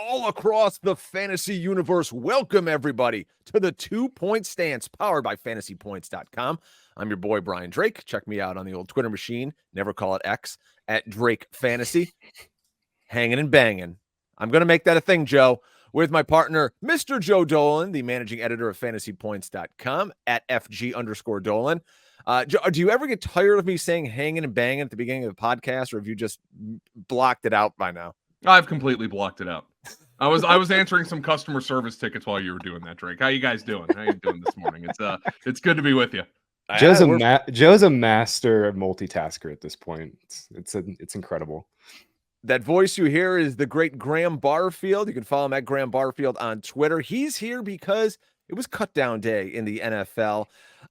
all across the fantasy universe. Welcome, everybody, to the 2-Point Stance, powered by FantasyPoints.com. I'm your boy, Brian Drake. Check me out on the old Twitter machine. Never call it X, at Drake Fantasy. Hanging and banging. I'm going to make that a thing, Joe, with my partner, Mr. Joe Dolan, the managing editor of FantasyPoints.com, at FG_Dolan. Joe, do you ever get tired of me saying hanging and banging at the beginning of the podcast, or have you just blocked it out by now? I've completely blocked it out. I was answering some customer service tickets while you were doing that, Drake. How you guys doing? How you doing this morning? It's good to be with you. Joe's a master multitasker at this point. It's incredible. That voice you hear is the great Graham Barfield. You can follow him at Graham Barfield on Twitter. He's here because it was cutdown day in the NFL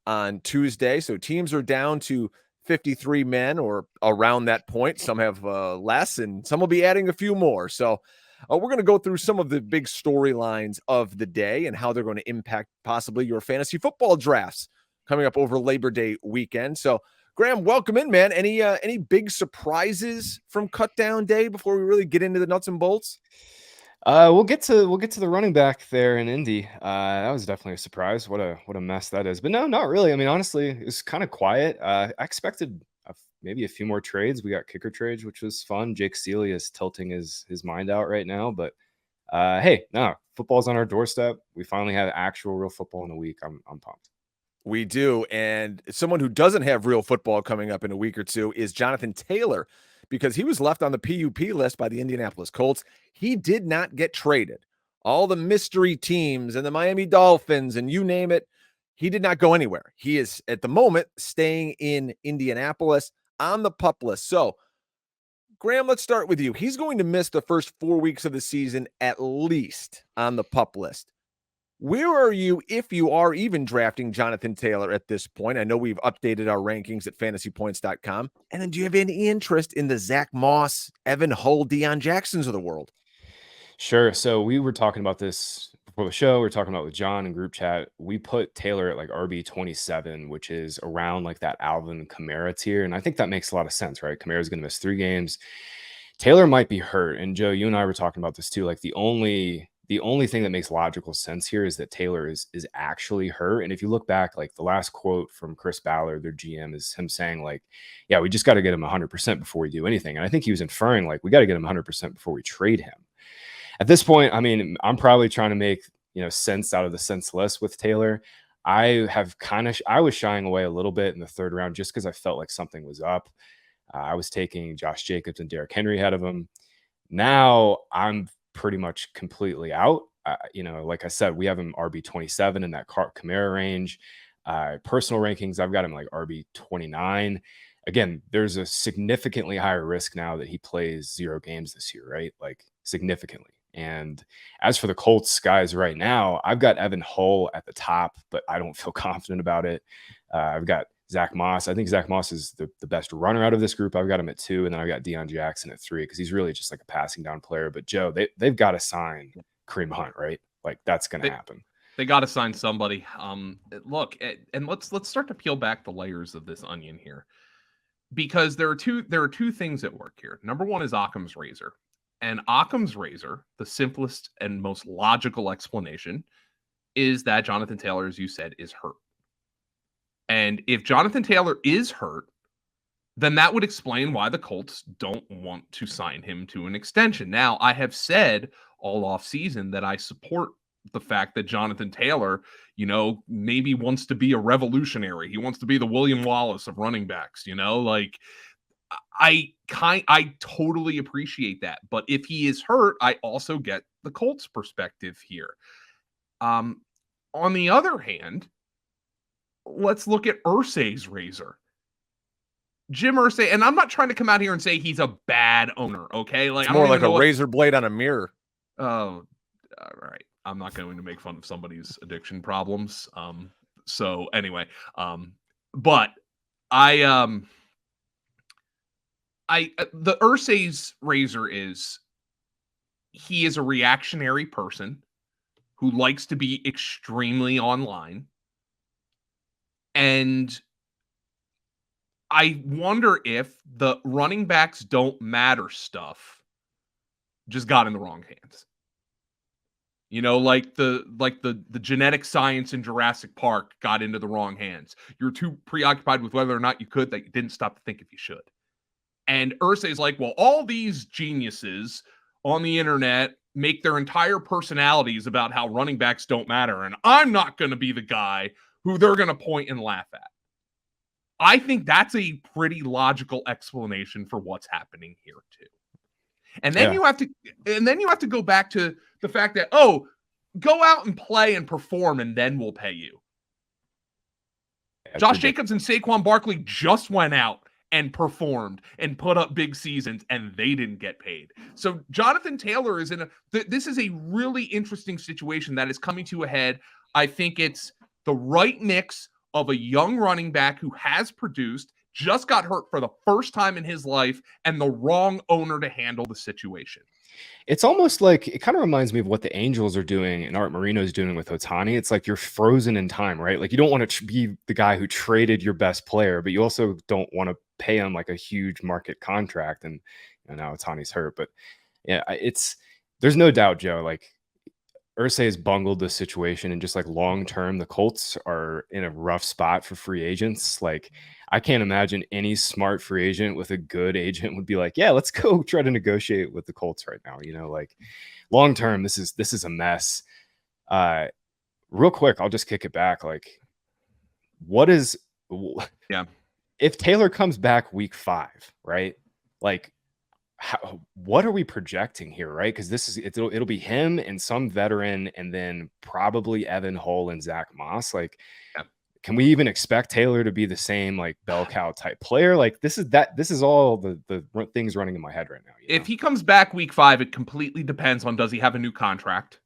on Tuesday. So teams are down to 53 men or around that point. Some have less, and some will be adding a few more. So we're going to go through some of the big storylines of the day and how they're going to impact possibly your fantasy football drafts coming up over Labor Day weekend. So Graham, welcome in, man. Any big surprises from cutdown day before we really get into the nuts and bolts? We'll get to the running back there in Indy. That was definitely a surprise. What a mess that is. But no, not really. I mean, honestly, it was kind of quiet. I expected maybe a few more trades. We got kicker trades, which was fun. Jake Seeley is tilting his mind out right now. But hey, no, football's on our doorstep. We finally have actual real football in a week. I'm pumped. We do. And someone who doesn't have real football coming up in a week or two is Jonathan Taylor, because he was left on the PUP list by the Indianapolis Colts. He did not get traded. All the mystery teams and the Miami Dolphins and you name it, he did not go anywhere. He is at the moment staying in Indianapolis on the PUP list. So, Graham, let's start with you. He's going to miss the first 4 weeks of the season at least on the PUP list. Where are you, if you are even drafting Jonathan Taylor at this point? I know we've updated our rankings at FantasyPoints.com. And then do you have any interest in the Zach Moss, Evan Hull, Deion Jacksons of the world? Sure. So we were talking about this before the show. We were talking about with John in group chat. We put Taylor at like RB 27, which is around like that Alvin Kamara tier. And I think that makes a lot of sense, right? Kamara's going to miss 3 games. Taylor might be hurt. And Joe, you and I were talking about this too. Like the only thing that makes logical sense here is that Taylor is actually hurt. And if you look back, like the last quote from Chris Ballard, their GM, is him saying like, yeah, we just got to get him 100% before we do anything. And I think he was inferring like, we got to get him 100% before we trade him. At this point, I mean, I'm probably trying to make, sense out of the senseless with Taylor. I was shying away a little bit in the 3rd round just because I felt like something was up. I was taking Josh Jacobs and Derrick Henry ahead of him. Now I'm pretty much completely out. Like I said, we have him RB 27 in that Kamara range. Personal rankings, I've got him like RB 29. Again, there's a significantly higher risk now that he plays 0 games this year, right? Like significantly. And as for the Colts guys right now, I've got Evan Hull at the top, but I don't feel confident about it. I've got Zach Moss. I think Zach Moss is the best runner out of this group. I've got him at 2, and then I've got Deion Jackson at 3 because he's really just like a passing down player. But Joe, they've got to sign Kareem Hunt, right? Like that's going to happen. They got to sign somebody. Look, and let's start to peel back the layers of this onion here, because there are two things at work here. Number one is Occam's razor, and Occam's razor, the simplest and most logical explanation, is that Jonathan Taylor, as you said, is hurt. And if Jonathan Taylor is hurt, then that would explain why the Colts don't want to sign him to an extension. Now, I have said all offseason that I support the fact that Jonathan Taylor, maybe wants to be a revolutionary. He wants to be the William Wallace of running backs, like I totally appreciate that. But if he is hurt, I also get the Colts perspective here. On the other hand, let's look at Irsay's razor. Jim Irsay, and I'm not trying to come out here and say he's a bad owner, okay? Like, it's more like a razor blade on a mirror. Oh, all right. I'm not going to make fun of somebody's addiction problems. So anyway, but the Irsay's razor is, he is a reactionary person who likes to be extremely online. And I wonder if the running backs don't matter stuff just got in the wrong hands. You know, like the genetic science in Jurassic Park got into the wrong hands. You're too preoccupied with whether or not you could that you didn't stop to think if you should. And Irsay's like, well, all these geniuses on the internet make their entire personalities about how running backs don't matter, and I'm not going to be the guy who they're going to point and laugh at. I think that's a pretty logical explanation for what's happening here too. And then you have to go back to the fact that, oh, go out and play and perform, and then we'll pay you. Josh Jacobs and Saquon Barkley just went out and performed and put up big seasons, and they didn't get paid. So Jonathan Taylor is this is a really interesting situation that is coming to a head. I think it's the right mix of a young running back who has produced, just got hurt for the first time in his life, and the wrong owner to handle the situation. It's almost like, it kind of reminds me of what the Angels are doing and Art Moreno's doing with Ohtani. It's like you're frozen in time, right? Like you don't want to be the guy who traded your best player, but you also don't want to pay him like a huge market contract. And now Ohtani's hurt, but yeah, there's no doubt, Joe, like Irsay has bungled the situation, and just like long term, the Colts are in a rough spot for free agents. Like I can't imagine any smart free agent with a good agent would be like, yeah, let's go try to negotiate with the Colts right now. Like long term, this is a mess. Real quick, I'll just kick it back. Like, if Taylor comes back week 5, right? Like, what are we projecting here, right? Because it'll be him and some veteran, and then probably Evan Hull and Zach Moss. Like, can we even expect Taylor to be the same like bell cow type player? Like this is all the things running in my head right now. If he comes back week 5, it completely depends on, does he have a new contract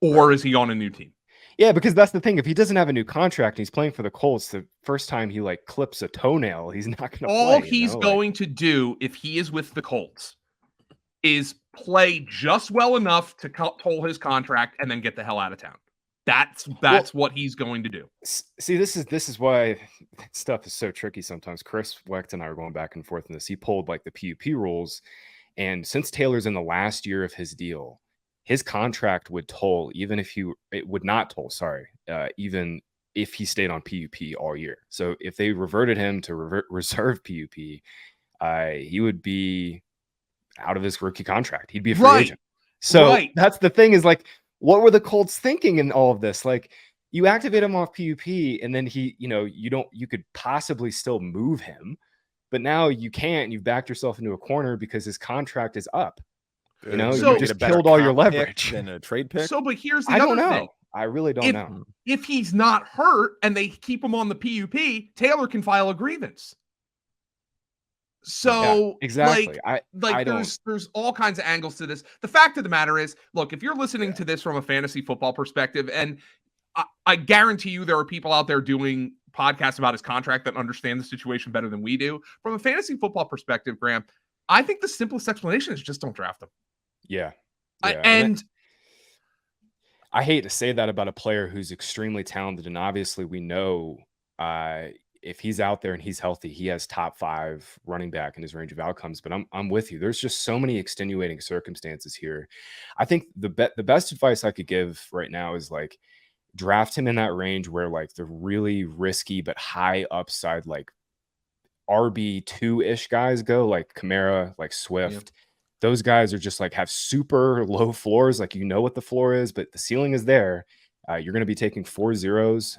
or is he on a new team? Yeah, because that's the thing. If he doesn't have a new contract and he's playing for the Colts, the first time he like clips a toenail, he's not going to play. All he's going to do if he is with the Colts is play just well enough to toll his contract and then get the hell out of town. That's what he's going to do. See, this is why stuff is so tricky sometimes. Chris Wecht and I are going back and forth in this. He pulled like the PUP rules, and since Taylor's in the last year of his deal, his contract would toll even if it would not toll. Sorry, even if he stayed on PUP all year. So if they reverted him to reserve PUP, he would be out of his rookie contract. He'd be a free agent. So that's the thing, is like, what were the Colts thinking in all of this? Like, you activate him off PUP, and then he, you could possibly still move him, but now you can't. You've backed yourself into a corner because his contract is up. You just killed all your leverage in a trade pick. So, but here's the other thing. I really don't know. If he's not hurt and they keep him on the PUP, Taylor can file a grievance. So exactly. There's all kinds of angles to this. The fact of the matter is, look, if you're listening to this from a fantasy football perspective, and I guarantee you there are people out there doing podcasts about his contract that understand the situation better than we do. From a fantasy football perspective, Graham, I think the simplest explanation is just don't draft him. Yeah. And I hate to say that about a player who's extremely talented, and obviously we know if he's out there and he's healthy, he has top 5 running back in his range of outcomes. But I'm with you. There's just so many extenuating circumstances here. I think the best advice I could give right now is like draft him in that range where like the really risky but high upside like RB2-ish guys go, like Kamara, like Swift. Yep. Those guys are just like have super low floors. Like, what the floor is, but the ceiling is there. You're going to be taking 4 zeros.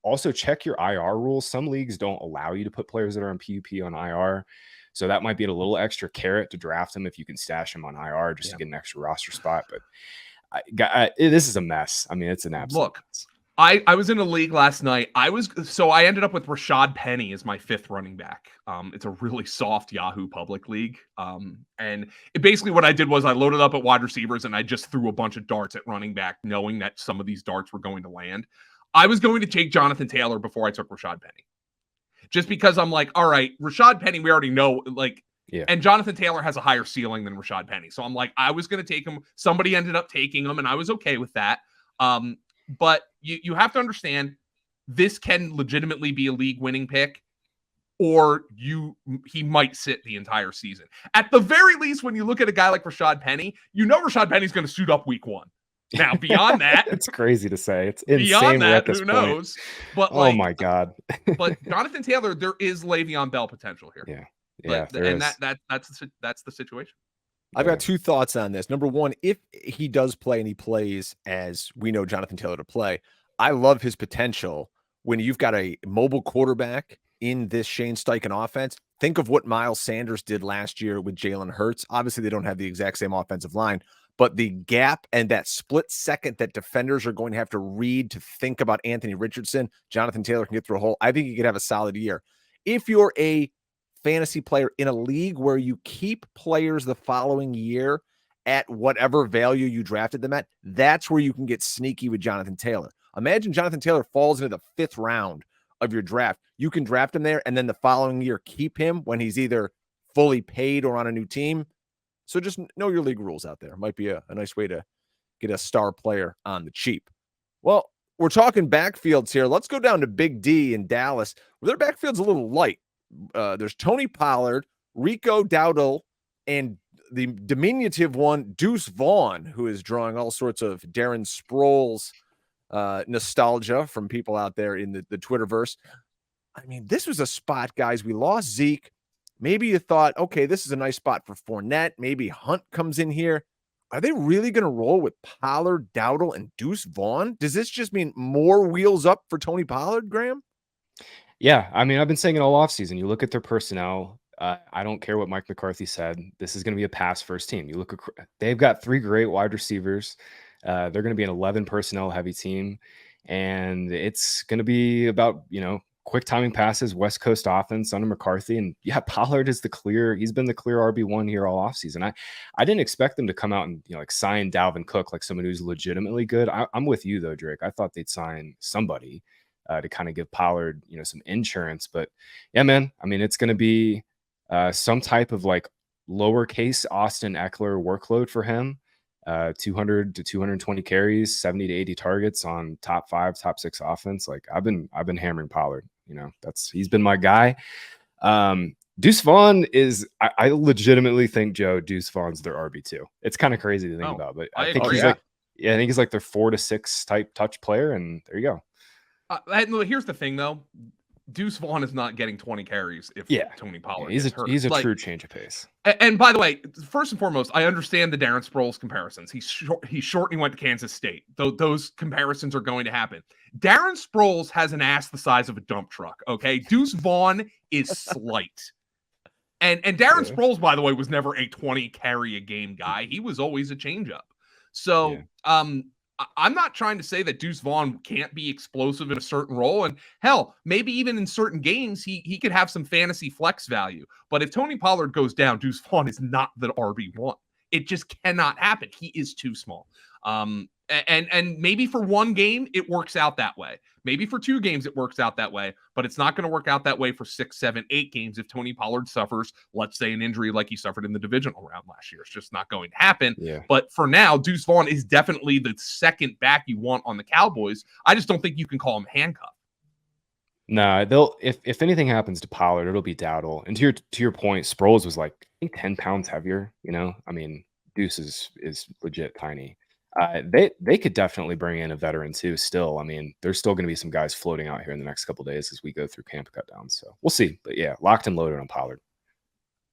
Also, check your IR rules. Some leagues don't allow you to put players that are on PUP on IR. So that might be a little extra carrot to draft them if you can stash them on IR just to get an extra roster spot. But this is a mess. I mean, it's an absolute mess. I was in a league last night. I ended up with Rashad Penny as my 5th running back. It's a really soft Yahoo public league. And basically what I did was I loaded up at wide receivers and I just threw a bunch of darts at running back, knowing that some of these darts were going to land. I was going to take Jonathan Taylor before I took Rashad Penny. Just because I'm like, all right, Rashad Penny, we already know, and Jonathan Taylor has a higher ceiling than Rashad Penny. So I'm like, I was going to take him. Somebody ended up taking him, and I was okay with that. But you have to understand, this can legitimately be a league-winning pick, or he might sit the entire season. At the very least, when you look at a guy like Rashad Penny, Rashad Penny's going to suit up week 1. Now, beyond that, it's crazy to say. It's beyond insane. We're at that, this who point. knows? But Oh my God. but Jonathan Taylor, there is Le'Veon Bell potential here. Yeah. Yeah. That's the situation. I've got two thoughts on this. Number one, if he does play and he plays as we know Jonathan Taylor to play, I love his potential when you've got a mobile quarterback in this Shane Steichen offense. Think of what Miles Sanders did last year with Jalen Hurts. Obviously, they don't have the exact same offensive line, but the gap and that split second that defenders are going to have to read to think about Anthony Richardson, Jonathan Taylor can get through a hole. I think he could have a solid year. If you're a fantasy player in a league where you keep players the following year at whatever value you drafted them at, that's where you can get sneaky with Jonathan Taylor. Imagine Jonathan Taylor falls into the 5th round of your draft. You can draft him there and then the following year keep him when he's either fully paid or on a new team. So just know your league rules out there. Might be a nice way to get a star player on the cheap. Well, we're talking backfields here. Let's go down to Big D in Dallas, where their backfield's a little light. There's Tony Pollard, Rico Dowdle, and the diminutive one, Deuce Vaughn, who is drawing all sorts of Darren Sproles nostalgia from people out there in the Twitterverse. I mean, this was a spot, guys. We lost Zeke. Maybe you thought, okay, this is a nice spot for Fournette. Maybe Hunt comes in here. Are they really going to roll with Pollard, Dowdle, and Deuce Vaughn? Does this just mean more wheels up for Tony Pollard, Graham? Yeah, I mean, I've been saying it all offseason. You look at their personnel. I don't care what Mike McCarthy said. This is going to be a pass-first team. You look at they've got 3 great wide receivers. They're going to be an 11 personnel heavy team, and it's going to be about quick timing passes, West Coast offense under McCarthy. And yeah, Pollard is he's been the clear RB1 here all offseason. I didn't expect them to come out and sign Dalvin Cook like someone who's legitimately good. I'm with you though, Drake. I thought they'd sign somebody to kind of give Pollard, some insurance. But yeah, man, I mean, it's going to be some type of lowercase Austin Eckler workload for him. 200 to 220 carries, 70 to 80 targets on top 5, top 6 offense. I've been hammering Pollard. He's been my guy. Deuce Vaughn is, I legitimately think, Joe, Deuce Vaughn's their RB2. It's kind of crazy to think about, but I think he's like their 4 to 6 type touch player, and there you go. Here's the thing, though. Deuce Vaughn is not getting 20 carries if Tony Pollard he's gets hurt. He's a true change of pace. And by the way, first and foremost, I understand the Darren Sproles comparisons. He's short and he went to Kansas State. Those comparisons are going to happen. Darren Sproles has an ass the size of a dump truck, okay? Deuce Vaughn is slight. And Darren Sproles, by the way, was never a 20 carry a game guy. He was always a changeup. So, I'm not trying to say that Deuce Vaughn can't be explosive in a certain role. And hell, maybe even in certain games, he could have some fantasy flex value. But if Tony Pollard goes down, Deuce Vaughn is not the RB1. It just cannot happen. He is too small. And maybe for one game, it works out that way. Maybe for 2 games, it works out that way. But it's not going to work out that way for 6, 7, 8 games if Tony Pollard suffers, let's say, an injury like he suffered in the divisional round last year. It's just not going to happen. Yeah. But for now, Deuce Vaughn is definitely the second back you want on the Cowboys. I just don't think you can call him handcuffed. No, if anything happens to Pollard, it'll be Dowdle. And to your point, Sproles was I think 10 pounds heavier. I mean, Deuce is legit tiny. They could definitely bring in a veteran too. Still, I mean, there's still going to be some guys floating out here in the next couple of days as we go through camp cutdowns. So we'll see. But yeah, locked and loaded on Pollard.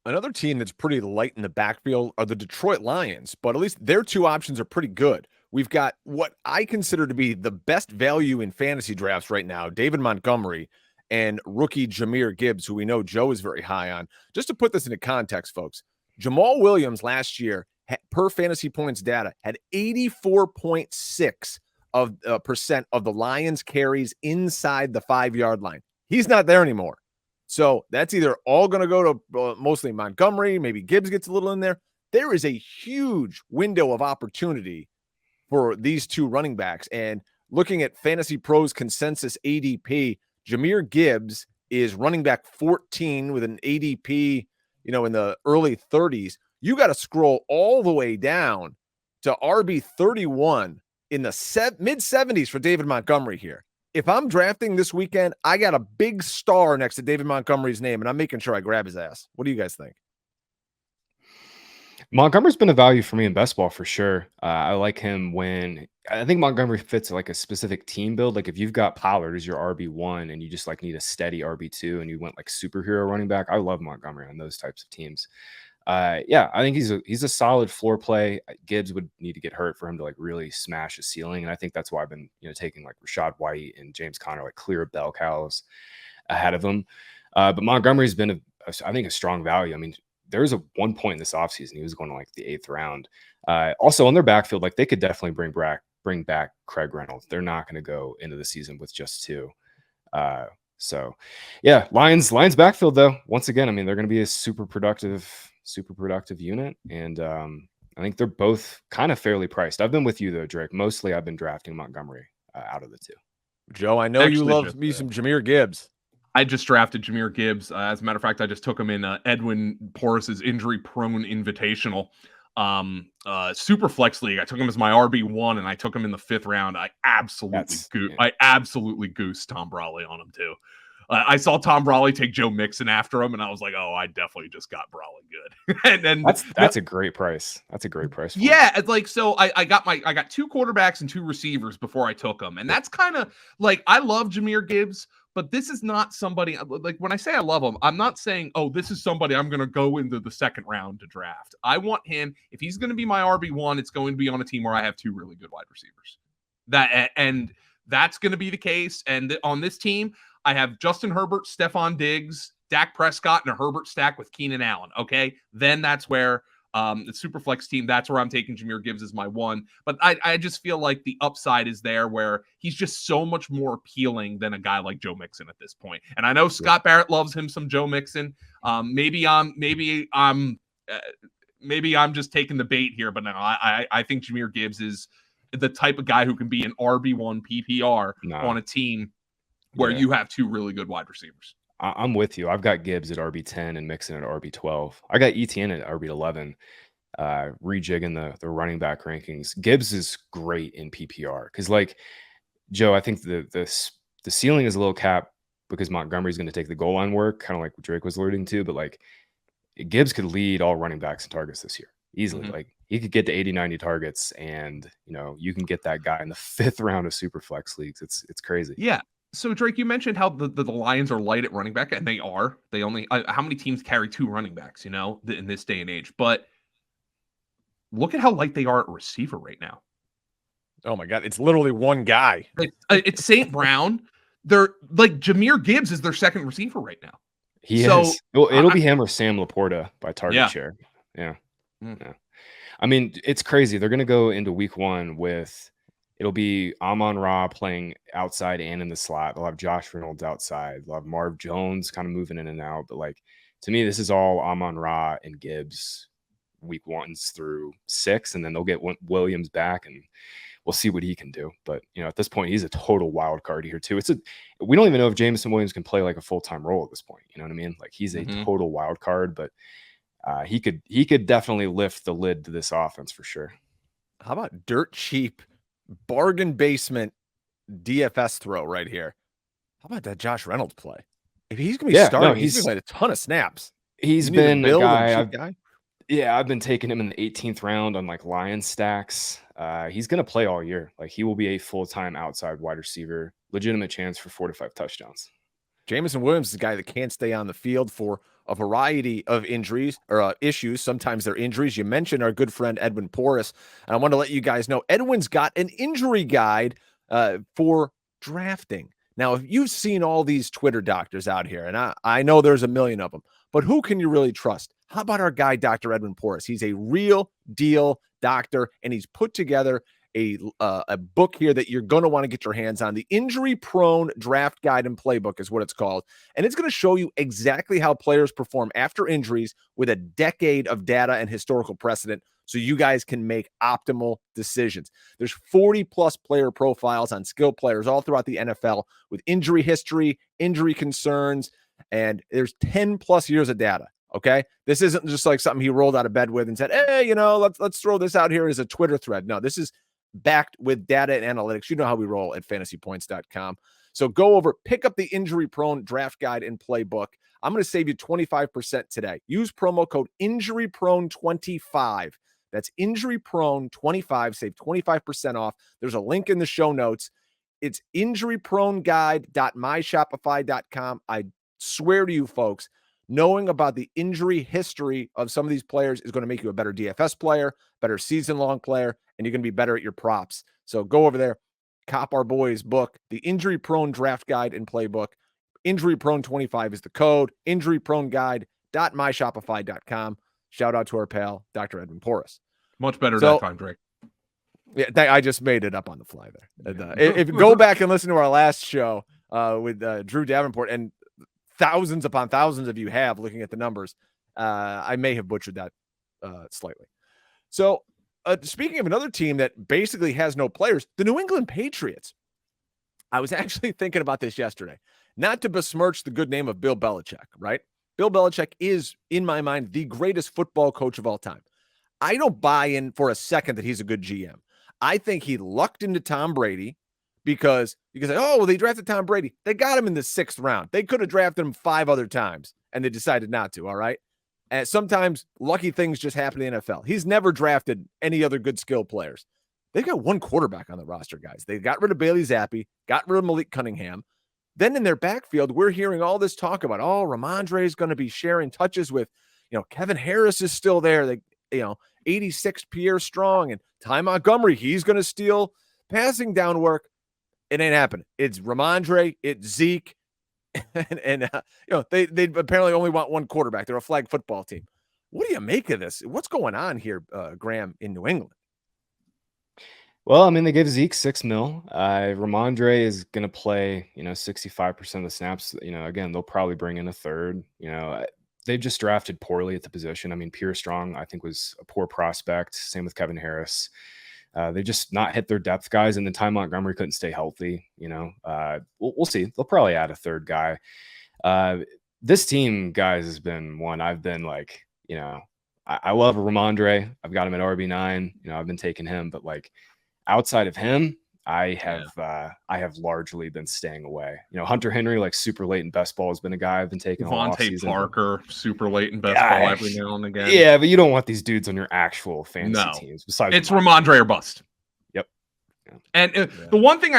Another team that's pretty light in the backfield are the Detroit Lions, but at least their 2 options are pretty good. We've got what I consider to be the best value in fantasy drafts right now, David Montgomery and rookie Jahmyr Gibbs, who we know Joe is very high on. Just to put this into context, folks, Jamal Williams last year, per fantasy points data, had 84.6% of the Lions carries inside the 5-yard line. He's not there anymore. So that's either all going to go to mostly Montgomery, maybe Gibbs gets a little in there. There is a huge window of opportunity for these 2 running backs. And looking at Fantasy Pros consensus ADP, Jahmyr Gibbs is running back 14 with an ADP, in the early 30s. You got to scroll all the way down to RB 31 in the mid 70s for David Montgomery here. If I'm drafting this weekend, I got a big star next to David Montgomery's name, and I'm making sure I grab his ass. What do you guys think? Montgomery's been a value for me in best ball for sure. I like him when I think Montgomery fits like a specific team build. Like if you've got Pollard as your RB1 and you just like need a steady RB2 and you went like superhero running back, I love Montgomery on those types of teams. Yeah, I think he's a solid floor play. Gibbs would need to get hurt for him to like really smash a ceiling, and I think that's why I've been taking like Rashad White and James Conner like clear bell cows ahead of him. But Montgomery's been I think a strong value. I mean, there was a one point in this offseason he was going to like the 8th round. Also on their backfield, like they could definitely bring back Craig Reynolds. They're not going to go into the season with just 2. So yeah, Lions backfield though. Once again, I mean, they're going to be a super productive unit, and I think they're both kind of fairly priced. I've been with you though, Drake. Mostly I've been drafting Montgomery out of the 2. Joe, I know you love me some Jahmyr Gibbs. I just drafted Jahmyr Gibbs. As a matter of fact, I just took him in Edwin Porris's injury-prone invitational super flex league. I took him as my RB1, and I took him in the 5th round. I absolutely goosed Tom Brawley on him too. I saw Tom Brawley take Joe Mixon after him, and I was like, "Oh, I definitely just got Brawley good." and that's a great price. That's a great price. Yeah, it's like so. I got 2 quarterbacks and 2 receivers before I took them, and that's kind of like I love Jahmyr Gibbs. But this is not somebody like when I say I love him, I'm not saying, oh, this is somebody I'm going to go into the 2nd round to draft. I want him, if he's going to be my RB1, it's going to be on a team where I have 2 really good wide receivers. That's going to be the case. And on this team, I have Justin Herbert, Stephon Diggs, Dak Prescott, and a Herbert stack with Keenan Allen. Okay. Then that's where the super flex team, that's where I'm taking Jahmyr Gibbs as my 1. But I just feel like the upside is there where he's just so much more appealing than a guy like Joe Mixon at this point. And I know Scott Barrett loves him some Joe Mixon. Maybe I'm just taking the bait here, but no, I think Jahmyr Gibbs is the type of guy who can be an RB1 PPR on a team where you have 2 really good wide receivers. I'm with you. I've got Gibbs at RB10 and Mixon at RB12. I got ETN at RB11. Rejigging the running back rankings. Gibbs is great in PPR because, like Joe, I think the ceiling is a little capped because Montgomery's going to take the goal line work, kind of like what Drake was alluding to. But like Gibbs could lead all running backs in targets this year easily. Like he could get to 80, 90 targets, and you can get that guy in the 5th round of super flex leagues. It's crazy. Yeah. So, Drake, you mentioned how the Lions are light at running back, and they are. They only how many teams carry 2 running backs, in this day and age. But look at how light they are at receiver right now. Oh, my God. It's literally one guy. It's St. Brown. They're like Jahmyr Gibbs is their 2nd receiver right now. He is. It'll be him or Sam Laporta by target share. Yeah. Yeah. I mean, it's crazy. They're going to go into week 1 with it'll be Amon-Ra playing outside and in the slot. They'll have Josh Reynolds outside. They'll have Marv Jones kind of moving in and out. But like to me, this is all Amon-Ra and Gibbs week 1s through 6, and then they'll get Williams back, and we'll see what he can do. But at this point, he's a total wild card here too. We don't even know if Jameson Williams can play like a full-time role at this point. You know what I mean? Like he's a total wild card, but he could definitely lift the lid to this offense for sure. How about dirt cheap bargain basement DFS throw right here? How about that Josh Reynolds play? If he's gonna be starting, he's gonna play a ton of snaps. He's been a guy. I've been taking him in the 18th round on like Lions stacks. He's gonna play all year. Like he will be a full-time outside wide receiver, legitimate chance for 4 to 5 touchdowns. Jameson Williams is a guy that can't stay on the field for a variety of injuries or issues. Sometimes they're injuries. You mentioned our good friend Edwin Porris, and I want to let you guys know Edwin's got an injury guide for drafting. Now, if you've seen all these Twitter doctors out here, and I know there's a million of them, but who can you really trust? How about our guy, Dr. Edwin Porris? He's a real deal doctor, and he's put together a book here that you're going to want to get your hands on. The Injury Prone Draft Guide and Playbook is what it's called. And it's going to show you exactly how players perform after injuries with a decade of data and historical precedent so you guys can make optimal decisions. There's 40 plus player profiles on skilled players all throughout the NFL with injury history, injury concerns, and there's 10 plus years of data. Okay. This isn't just like something he rolled out of bed with and said, hey, let's throw this out here as a Twitter thread. No, this is backed with data and analytics. You know how we roll at fantasypoints.com. So go over, pick up the Injury Prone Draft Guide and Playbook. I'm going to save you 25% today. Use promo code InjuryProne25. That's InjuryProne25. Save 25% off. There's a link in the show notes. It's injuryproneguide.myshopify.com. I swear to you, folks, knowing about the injury history of some of these players is going to make you a better DFS player, better season-long player, and you're going to be better at your props. So go over there, cop our boys' book, the Injury Prone Draft Guide and Playbook. Injury Prone 25 is the code. Injuryproneguide.myshopify.com. Shout out to our pal, Dr. Edwin Porras. Much better that time, Drake. Yeah, I just made it up on the fly there. If you go back and listen to our last show with Drew Davenport, and thousands upon thousands of you have, looking at the numbers, I may have butchered that slightly. So speaking of another team that basically has no players, the New England Patriots. I was actually thinking about this yesterday, not to besmirch the good name of Bill Belichick, right? Bill Belichick is, in my mind, the greatest football coach of all time. I don't buy in for a second that he's a good GM. I think he lucked into Tom Brady because you can say, oh, well, they drafted Tom Brady. They got him in the 6th round. They could have drafted him 5 other times, and they decided not to, all right? And sometimes lucky things just happen in the NFL. He's never drafted any other good skill players. They've got one quarterback on the roster, guys. They got rid of Bailey Zappi, got rid of Malik Cunningham. Then in their backfield, we're hearing all this talk about, oh, Rhamondre is going to be sharing touches with, Kevin Harris is still there. They, 86 Pierre Strong and Ty Montgomery. He's going to steal passing down work. It ain't happening. It's Rhamondre, it's Zeke, and they apparently only want one quarterback. They're a flag football team. What do you make of this? What's going on here, Graham, in New England? Well, I mean, they gave Zeke $6 million. Rhamondre is going to play, 65% of the snaps. Again, they'll probably bring in a third. They've just drafted poorly at the position. I mean, Pierre Strong, I think, was a poor prospect. Same with Kevin Harris. They just not hit their depth guys, and then Ty Montgomery couldn't stay healthy. We'll see. They'll probably add a third guy. This team, guys, has been one I've been like, I love Rhamondre. I've got him at RB9. I've been taking him, but like outside of him, I have largely been staying away. Hunter Henry, like super late in best ball, has been a guy I've been taking. Devontae Parker, super late in best ball every now and again. Yeah, but you don't want these dudes on your actual fantasy teams. Besides, it's Rhamondre or bust. Yep. And the one thing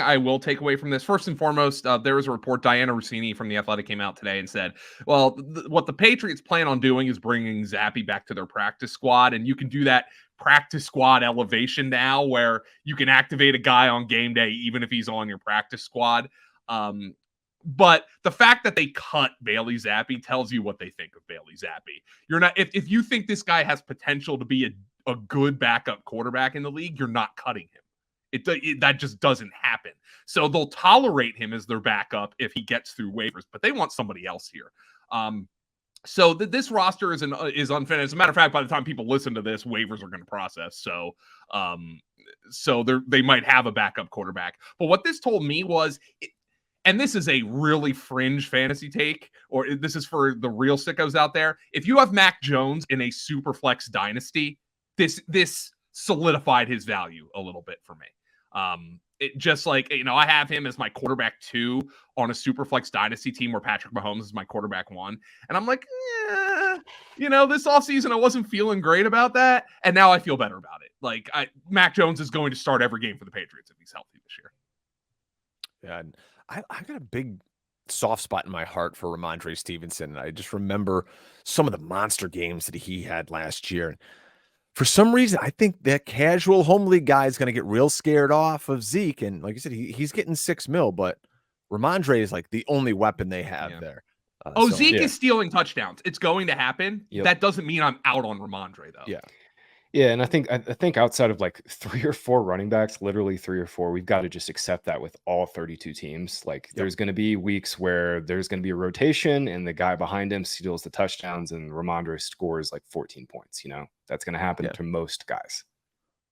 I will take away from this, first and foremost, there was a report. Diana Rossini from The Athletic came out today and said, well, what the Patriots plan on doing is bringing Zappi back to their practice squad, and you can do that practice squad elevation now where you can activate a guy on game day even if he's on your practice squad. But the fact that they cut Bailey Zappi tells you what they think of Bailey Zappi. You're not, if you think this guy has potential to be a good backup quarterback in the league, you're not cutting him. That just doesn't happen. So they'll tolerate him as their backup if he gets through waivers, but they want somebody else here. So this roster is unfinished. As a matter of fact, by the time people listen to this, waivers are going to process. So they might have a backup quarterback. But what this told me was, and this is a really fringe fantasy take, or this is for the real sickos out there. If you have Mac Jones in a super flex dynasty, this solidified his value a little bit for me. It just like, I have him as my quarterback 2 on a super flex dynasty team where Patrick Mahomes is my quarterback 1. And I'm like, this offseason, I wasn't feeling great about that. And now I feel better about it. Like Mac Jones is going to start every game for the Patriots if he's healthy this year. Yeah. And I got a big soft spot in my heart for Rhamondre Stevenson. I just remember some of the monster games that he had last year. For some reason, I think that casual home league guy is going to get real scared off of Zeke. And like you said, he's getting $6 million, but Rhamondre is like the only weapon they have there. Zeke is stealing touchdowns. It's going to happen. Yep. That doesn't mean I'm out on Rhamondre, though. Yeah, and I think outside of like 3 or 4 running backs, literally 3 or 4, we've got to just accept that with all 32 teams. Like there's going to be weeks where there's going to be a rotation and the guy behind him steals the touchdowns and Rhamondre scores like 14 points. That's going to happen to most guys.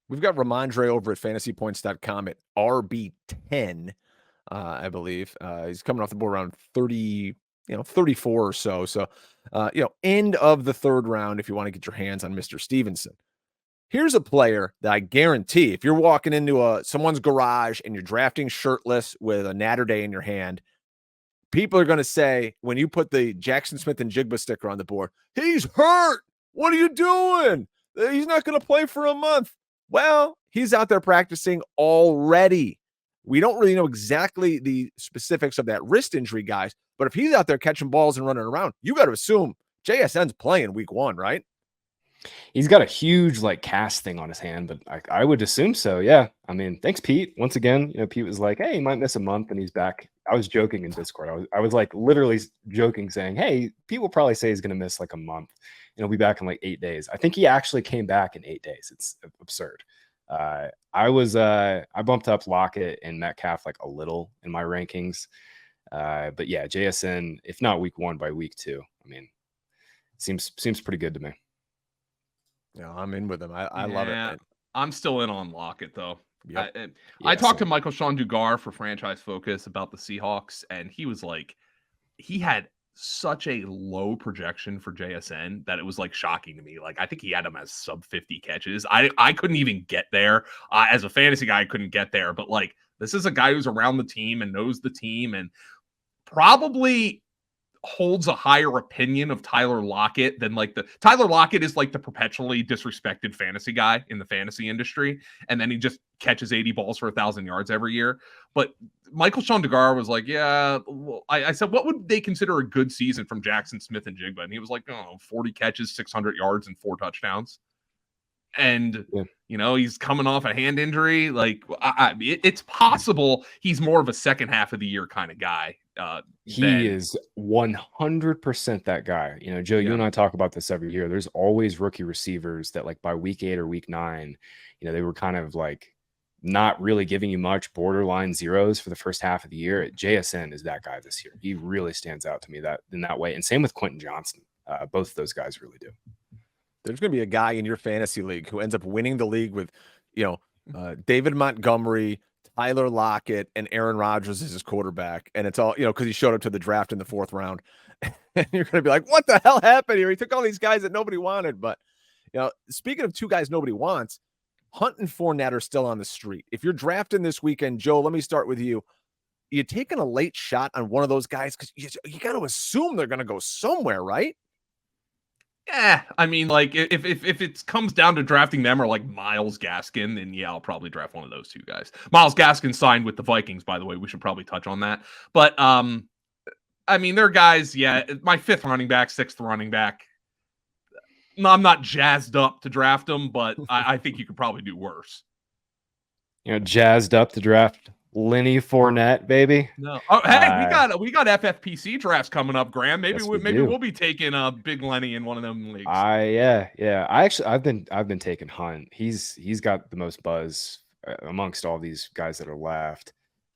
We've got Rhamondre over at fantasypoints.com at RB10, I believe. He's coming off the board around 30, 34 or so. So, end of the 3rd round if you want to get your hands on Mr. Stevenson. Here's a player that I guarantee if you're walking into someone's garage and you're drafting shirtless with a Natter Day in your hand, people are going to say, when you put the Jackson Smith and Jigba sticker on the board, he's hurt. What are you doing? He's not going to play for a month. Well, he's out there practicing already. We don't really know exactly the specifics of that wrist injury, guys, but if he's out there catching balls and running around, you got to assume JSN's playing week 1, right? He's got a huge like cast thing on his hand, but I would assume so. Yeah. I mean, thanks, Pete. Once again, Pete was like, hey, he might miss a month and he's back. I was joking in Discord. I was like literally joking saying, hey, Pete will probably say he's going to miss like a month and he'll be back in like 8 days. I think he actually came back in 8 days. It's absurd. I bumped up Lockett and Metcalf like a little in my rankings. But yeah, JSN, if not week 1 by week 2, I mean, seems pretty good to me. Yeah, I'm in with him. I love it. Man. I'm still in on Lockett, though. Yep. I talked to Michael Sean Dugar for Franchise Focus about the Seahawks, and he was like, he had such a low projection for JSN that it was like shocking to me. Like, I think he had him as sub 50 catches. I couldn't even get there. As a fantasy guy, I couldn't get there. But like, this is a guy who's around the team and knows the team and probably holds a higher opinion of Tyler Lockett than Tyler Lockett is like the perpetually disrespected fantasy guy in the fantasy industry. And then he just catches 80 balls for 1,000 yards every year. But Michael Sean Dugar was like, yeah, well, I said, what would they consider a good season from Jackson Smith and Jigba? And he was like, 40 catches, 600 yards and 4 touchdowns. And, he's coming off a hand injury. Like, it's possible he's more of a second half of the year kind of guy. He is 100% that guy. Joe, you and I talk about this every year. There's always rookie receivers that like by week 8 or week 9, they were kind of like not really giving you much, borderline zeros for the first half of the year. JSN is that guy this year. He really stands out to me in that way. And same with Quentin Johnson. Both of those guys really do. There's going to be a guy in your fantasy league who ends up winning the league with, David Montgomery, Tyler Lockett, and Aaron Rodgers as his quarterback. And it's all, because he showed up to the draft in the 4th round. And you're going to be like, what the hell happened here? He took all these guys that nobody wanted. But, speaking of 2 guys nobody wants, Hunt and Fournette are still on the street. If you're drafting this weekend, Joe, let me start with you. You're taking a late shot on one of those guys because you got to assume they're going to go somewhere, right? Yeah, I mean, like if it comes down to drafting them or like Myles Gaskin, then yeah, I'll probably draft one of those 2 guys. Myles Gaskin signed with the Vikings, by the way. We should probably touch on that. But I mean, they're guys. Yeah, my 5th running back, 6th running back. No, I'm not jazzed up to draft them, but I think you could probably do worse. Jazzed up to draft Lenny Fournette, baby. No. Oh, hey, we got FFPC drafts coming up, Graham. Maybe we'll be taking Big Lenny in one of them leagues. Yeah. I've been taking Hunt. He's got the most buzz amongst all these guys that are left.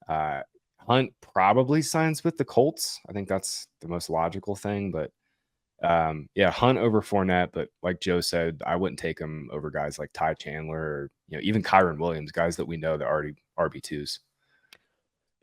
Hunt probably signs with the Colts. I think that's the most logical thing, but Hunt over Fournette. But like Joe said, I wouldn't take him over guys like Ty Chandler or even Kyron Williams, guys that we know that are already RB2s.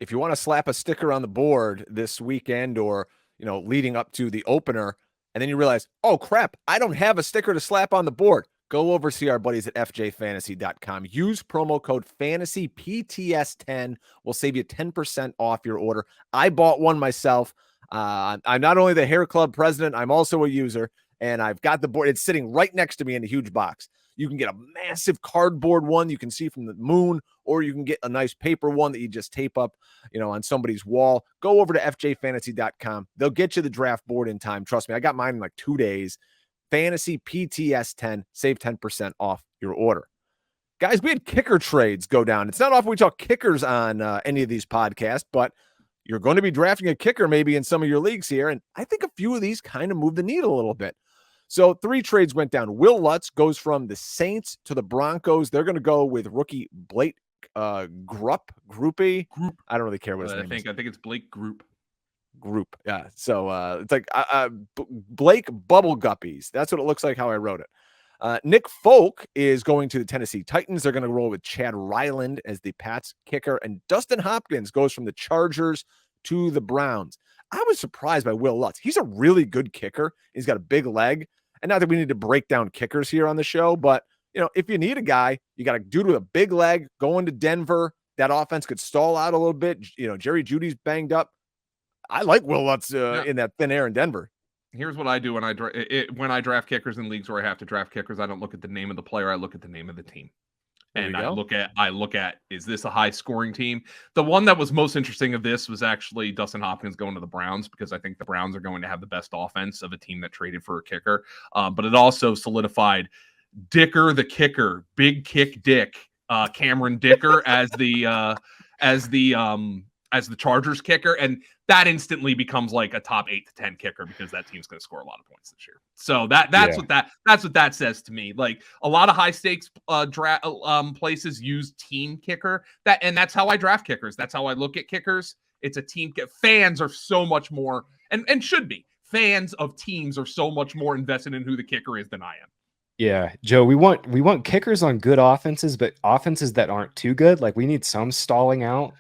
If you want to slap a sticker on the board this weekend or, leading up to the opener, and then you realize, oh, crap, I don't have a sticker to slap on the board, go over see our buddies at fjfantasy.com. Use promo code FantasyPTS10. We'll save you 10% off your order. I bought one myself. I'm not only the Hair Club president, I'm also a user, and I've got the board. It's sitting right next to me in a huge box. You can get a massive cardboard one you can see from the moon, or you can get a nice paper one that you just tape up, on somebody's wall. Go over to fjfantasy.com. They'll get you the draft board in time. Trust me, I got mine in like 2 days. FantasyPTS10, save 10% off your order. Guys, we had kicker trades go down. It's not often we talk kickers on any of these podcasts, but you're going to be drafting a kicker maybe in some of your leagues here, and I think a few of these kind of move the needle a little bit. So 3 trades went down. Will Lutz goes from the Saints to the Broncos. They're going to go with rookie Blake Group. I don't really care what his name is. I think it's Blake Group. Yeah. So it's like Blake Bubble Guppies. That's what it looks like how I wrote it. Nick Folk is going to the Tennessee Titans. They're going to roll with Chad Ryland as the Pats kicker. And Dustin Hopkins goes from the Chargers to the Browns. I was surprised by Will Lutz. He's a really good kicker. He's got a big leg. And not that we need to break down kickers here on the show, but if you need a guy, you got a dude with a big leg going to Denver. That offense could stall out a little bit. Jerry Jeudy's banged up. I like Will Lutz in that thin air in Denver. Here's what I do when I draft kickers in leagues where I have to draft kickers. I don't look at the name of the player. I look at the name of the team. And I look at, is this a high scoring team? The one that was most interesting of this was actually Dustin Hopkins going to the Browns, because I think the Browns are going to have the best offense of a team that traded for a kicker. But it also solidified Dicker the kicker, big kick Dick, Cameron Dicker as the Chargers kicker, and that instantly becomes like a top 8 to 10 kicker, because that team's going to score a lot of points this year. So that's what that says to me. Like, a lot of high stakes places use team kicker, and that's how I draft kickers. That's how I look at kickers. It's a team. Fans are so much more, and should be, fans of teams are so much more invested in who the kicker is than I am. Yeah, Joe, we want kickers on good offenses, but offenses that aren't too good. Like, we need some stalling out.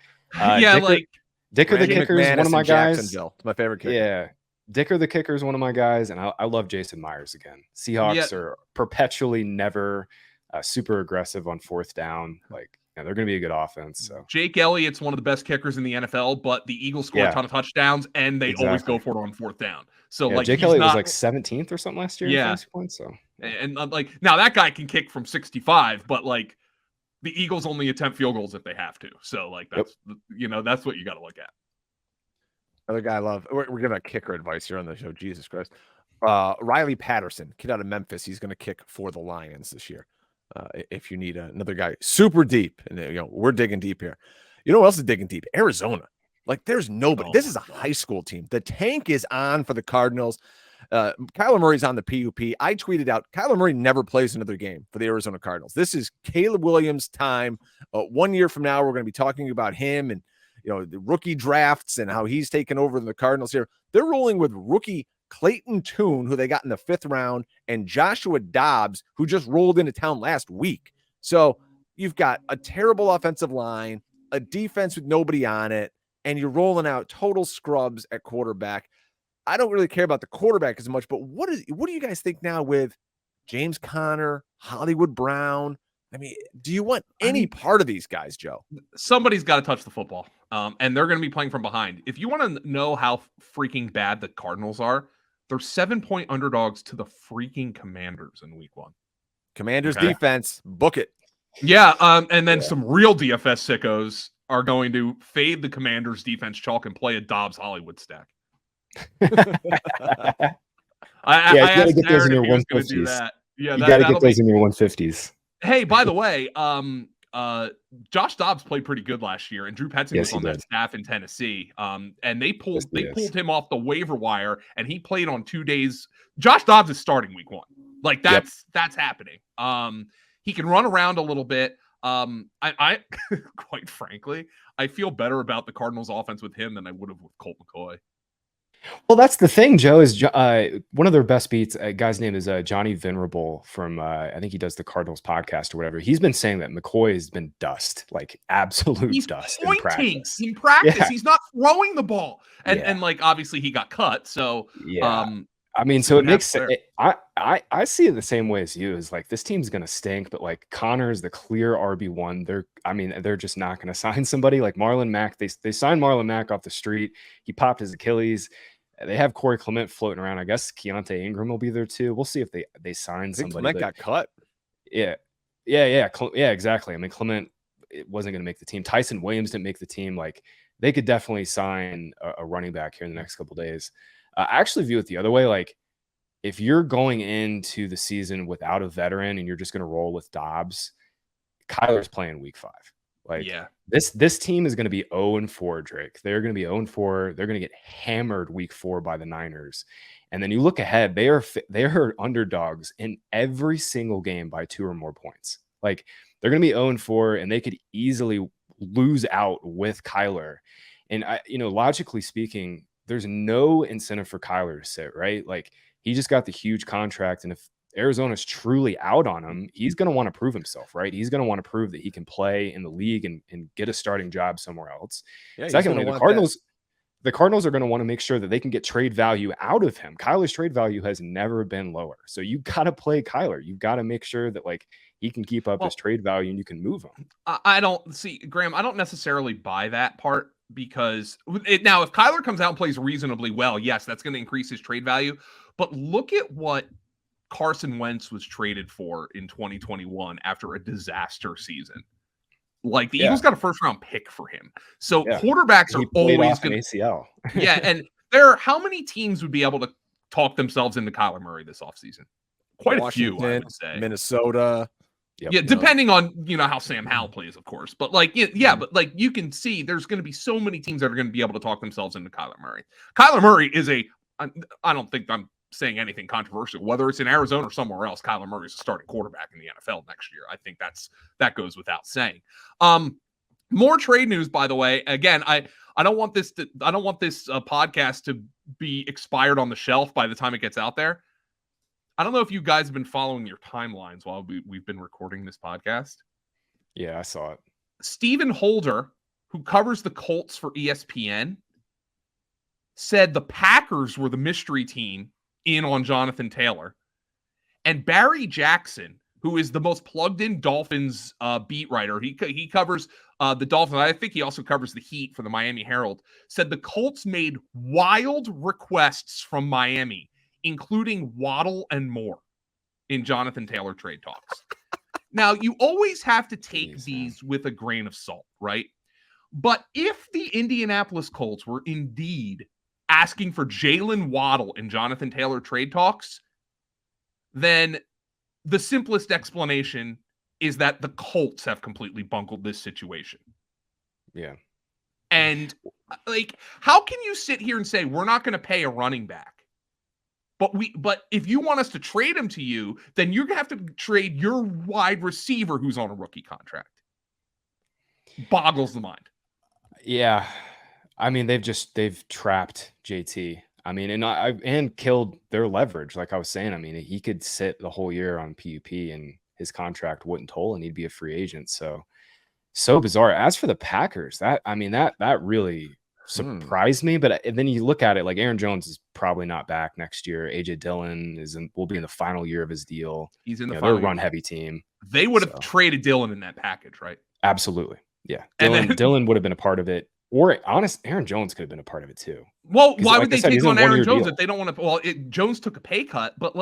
Dicker the kicker is one of my guys. It's my favorite kicker. Yeah, Dicker the kicker is one of my guys, and I love Jason Myers again. Seahawks are perpetually never super aggressive on fourth down. Like, they're going to be a good offense. So Jake Elliott's one of the best kickers in the NFL, but the Eagles score a ton of touchdowns, and they always go for it on fourth down. So Jake Elliott was like 17th or something last year. Yeah, points, so. And like, now that guy can kick from 65, but like, the Eagles only attempt field goals if they have to. So like, that's that's what you got to look at. Another guy I love. We're giving a kicker advice here on the show. Jesus Christ. Riley Patterson, kid out of Memphis. He's going to kick for the Lions this year. If you need another guy super deep, and we're digging deep here. You know what else is digging deep? Arizona. Like, there's nobody. This is a high school team. The tank is on for the Cardinals. Kyler Murray's on the PUP. I tweeted out, Kyler Murray never plays another game for the Arizona Cardinals. This is Caleb Williams' time. 1 year from now, we're going to be talking about him and the rookie drafts and how he's taken over the Cardinals here. They're rolling with rookie Clayton Tune, who they got in the 5th round, and Joshua Dobbs, who just rolled into town last week. So you've got a terrible offensive line, a defense with nobody on it, and you're rolling out total scrubs at quarterback. I don't really care about the quarterback as much, but what do you guys think now with James Conner, Hollywood Brown? I mean, do you want any part of these guys, Joe? Somebody's got to touch the football, and they're going to be playing from behind. If you want to know how freaking bad the Cardinals are, they're 7-point underdogs to the freaking Commanders in week 1. Commanders defense, book it. Yeah, and then some real DFS sickos are going to fade the Commanders defense chalk and play a Dobbs Hollywood stack. I gotta get those in your 150s. Yeah, you gotta get those in your 150s. Hey, by the way, Josh Dobbs played pretty good last year, and Drew Petzing was on that staff in Tennessee. And they pulled him off the waiver wire, and he played on 2 days. Josh Dobbs is starting week 1. Like, that's happening. He can run around a little bit. I quite frankly, I feel better about the Cardinals offense with him than I would have with Colt McCoy. Well, that's the thing, Joe, is one of their best beats, a guy's name is Johnny Venerable from, I think he does the Cardinals podcast or whatever. He's been saying that McCoy has been dust, like absolute dust in practice. Yeah. He's not throwing the ball. And like, obviously he got cut. So, I mean, so it makes I see it the same way as you. Is like, this team's gonna stink, but like, Connor is the clear RB1. They're just not gonna sign somebody like Marlon Mack. They signed Marlon Mack off the street. He popped his Achilles. They have Corey Clement floating around. I guess Keontae Ingram will be there too. We'll see if they sign somebody. Clement got cut. Yeah, exactly. I mean, Clement wasn't gonna make the team. Tyson Williams didn't make the team. Like, they could definitely sign a running back here in the next couple of days. I actually view it the other way. Like, if you're going into the season without a veteran and you're just going to roll with Dobbs, Kyler's playing week 5. Like, this team is going to be 0-4, Drake. They're going to be 0-4. They're going to get hammered week 4 by the Niners. And then you look ahead, they are underdogs in every single game by 2 or more points. Like, they're going to be 0-4, and they could easily lose out with Kyler. And logically speaking, there's no incentive for Kyler to sit, right? Like, he just got the huge contract, and if Arizona's truly out on him, he's going to want to prove himself, right? He's going to want to prove that he can play in the league and get a starting job somewhere else. Yeah, secondly, the Cardinals are going to want to make sure that they can get trade value out of him. Kyler's trade value has never been lower. So you got to play Kyler. You've got to make sure that, like, he can keep up his trade value and you can move him. I don't see, Graham, I don't necessarily buy that part because now if Kyler comes out and plays reasonably well, yes, that's going to increase his trade value. But look at what Carson Wentz was traded for in 2021 after a disaster season. Like the Eagles got a first round pick for him. So quarterbacks are always going to ACL. and how many teams would be able to talk themselves into Kyler Murray this offseason? Quite Washington, a few, I would say. Minnesota. Yeah, depending on how Sam Howell plays, of course. But but you can see there's going to be so many teams that are going to be able to talk themselves into Kyler Murray. Kyler Murray is I don't think I'm saying anything controversial, whether it's in Arizona or somewhere else. Kyler Murray is a starting quarterback in the NFL next year. I think that goes without saying. More trade news, by the way. Again, I don't want this podcast to be expired on the shelf by the time it gets out there. I don't know if you guys have been following your timelines while we've been recording this podcast. Yeah, I saw it. Stephen Holder, who covers the Colts for ESPN, said the Packers were the mystery team in on Jonathan Taylor. And Barry Jackson, who is the most plugged-in Dolphins beat writer, he covers the Dolphins. I think he also covers the Heat for the Miami Herald, said the Colts made wild requests from Miami, including Waddle and more, in Jonathan Taylor trade talks. Now, you always have to take these with a grain of salt, right? But if the Indianapolis Colts were indeed asking for Jalen Waddle in Jonathan Taylor trade talks, then the simplest explanation is that the Colts have completely bungled this situation. Yeah. And how can you sit here and say, we're not going to pay a running back? But if you want us to trade him to you, then you're going to have to trade your wide receiver who's on a rookie contract. Boggles the mind. Yeah. I mean, they've trapped JT. I mean, and killed their leverage. Like I was saying, I mean, he could sit the whole year on PUP and his contract wouldn't toll and he'd be a free agent. So bizarre. As for the Packers, that really surprised me. But then you look at it, like Aaron Jones is probably not back next year. AJ Dillon will be in the final year of his deal. He's in the final. They're a run heavy team. They would have traded Dillon in that package, right? Absolutely. Yeah. Dillon would have been a part of it. Or Aaron Jones could have been a part of it too. Well, why would they take on Aaron Jones if they don't want to? Well, Jones took a pay cut, but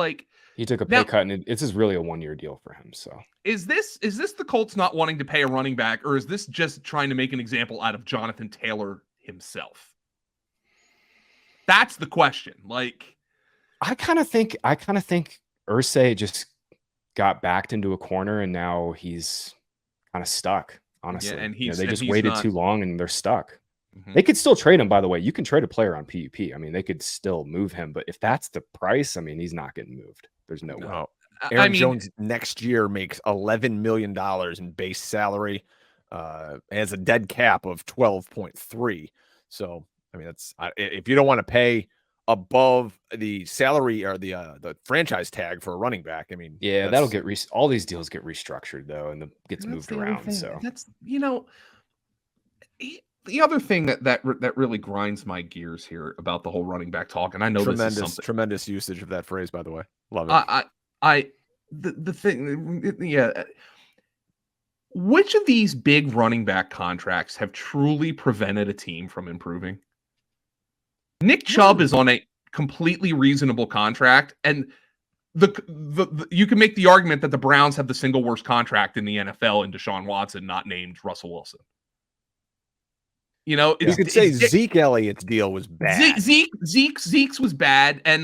he took a pay cut, and it's really a 1 year deal for him. So is this the Colts not wanting to pay a running back, or is this just trying to make an example out of Jonathan Taylor himself? That's the question. I kind of think Irsay just got backed into a corner, and now he's kind of stuck. Honestly, and they just waited too long and they're stuck. Mm-hmm. They could still trade him, by the way. You can trade a player on PUP. I mean, they could still move him, but if that's the price, I mean, he's not getting moved. There's no way. Aaron Jones next year makes $11 million in base salary, has a dead cap of 12.3. So, I mean, that's if you don't want to pay above the salary or the franchise tag for a running back. I mean, yeah, that'll get all these deals get restructured though, and gets moved around. So that's the other thing that really grinds my gears here about the whole running back talk. And I know this is tremendous usage of that phrase, by the way. Love it. The thing, yeah. Which of these big running back contracts have truly prevented a team from improving? Nick Chubb is on a completely reasonable contract, and you can make the argument that the Browns have the single worst contract in the NFL in Deshaun Watson, not named Russell Wilson. You could say Zeke Elliott's deal was bad. Zeke's was bad, and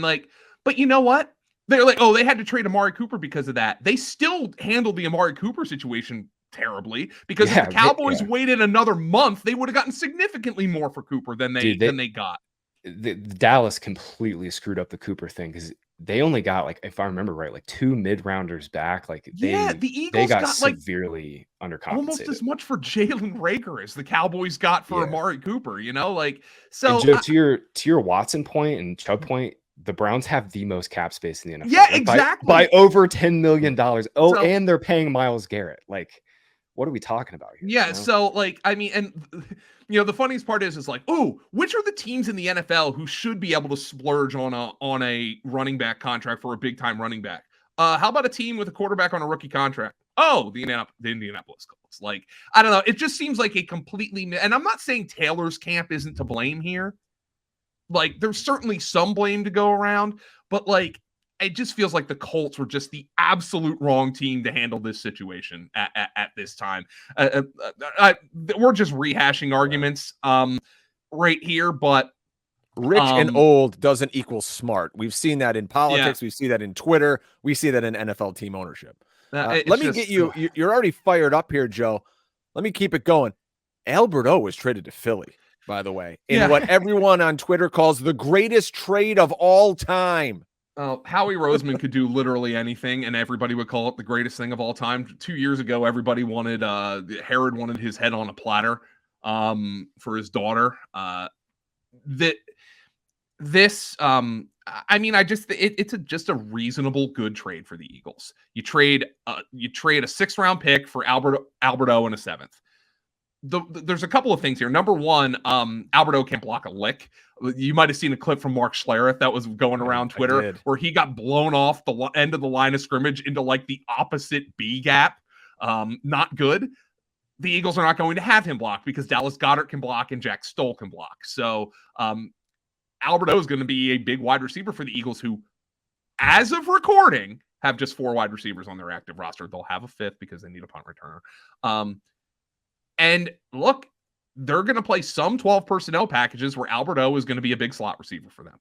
but you know what? They're they had to trade Amari Cooper because of that. They still handled the Amari Cooper situation terribly because if the Cowboys waited another month, they would have gotten significantly more for Cooper than they got. The Dallas completely screwed up the Cooper thing because they only got if I remember right, 2 mid-rounders back. The Eagles got severely undercompensated. Almost as much for Jalen Reagor as the Cowboys got for Amari Cooper. So and Joe, to your Watson point and Chubb point, the Browns have the most cap space in the NFL. Yeah, exactly. By over $10 million. And they're paying Myles Garrett. What are we talking about here? Yeah, so I mean, and the funniest part is which are the teams in the NFL who should be able to splurge on a running back contract for a big time running back? How about a team with a quarterback on a rookie contract? Oh, the Indianapolis Colts. Like, I don't know. It just seems like a completely, and I'm not saying Taylor's camp isn't to blame here. Like, there's certainly some blame to go around, but like, it just feels like the Colts were just the absolute wrong team to handle this situation at this time. We're just rehashing arguments right here, but rich and old doesn't equal smart. We've seen that in politics. Yeah. We see that in Twitter. We see that in NFL team ownership. Let me just, get you. You're already fired up here, Joe. Let me keep it going. Albert O was traded to Philly, by the way, in what everyone on Twitter calls the greatest trade of all time. Howie Roseman could do literally anything, and everybody would call it the greatest thing of all time. 2 years ago, everybody wanted Herod wanted his head on a platter for his daughter. It's just a reasonable good trade for the Eagles. You trade a 6th-round pick for Albert O in a 7th. There's a couple of things here. Number one, Albert O can't block a lick. You might have seen a clip from Mark Schlereth that was going around Twitter where he got blown off the end of the line of scrimmage into like the opposite B gap. Not good. The Eagles are not going to have him block because Dallas Goedert can block and Jack Stoll can block. So Albert O is going to be a big wide receiver for the Eagles, who, as of recording, have just 4 wide receivers on their active roster. They'll have a 5th because they need a punt returner. And look, they're going to play some 12 personnel packages where Albert O is going to be a big slot receiver for them.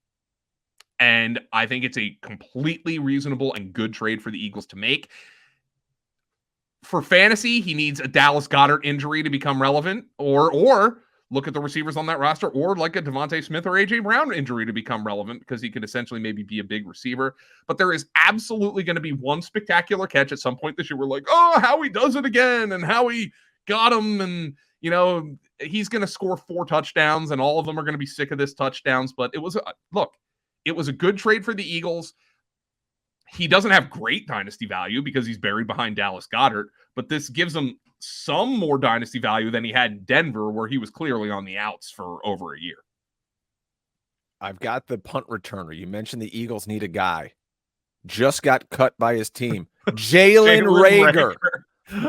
And I think it's a completely reasonable and good trade for the Eagles to make. For fantasy, he needs a Dallas Goedert injury to become relevant, or look at the receivers on that roster, or like a Devontae Smith or A.J. Brown injury to become relevant, because he could essentially maybe be a big receiver. But there is absolutely going to be one spectacular catch at some point this year. We're like, oh, Howie does it again, and Howie got him, and he's going to score 4 touchdowns, and all of them are going to be sick of this touchdowns. But it was a good trade for the Eagles. He doesn't have great dynasty value because he's buried behind Dallas Goedert, but this gives him some more dynasty value than he had in Denver, where he was clearly on the outs for over a year. I've got the punt returner. You mentioned the Eagles need a guy. Just got cut by his team. Jalen Reagor.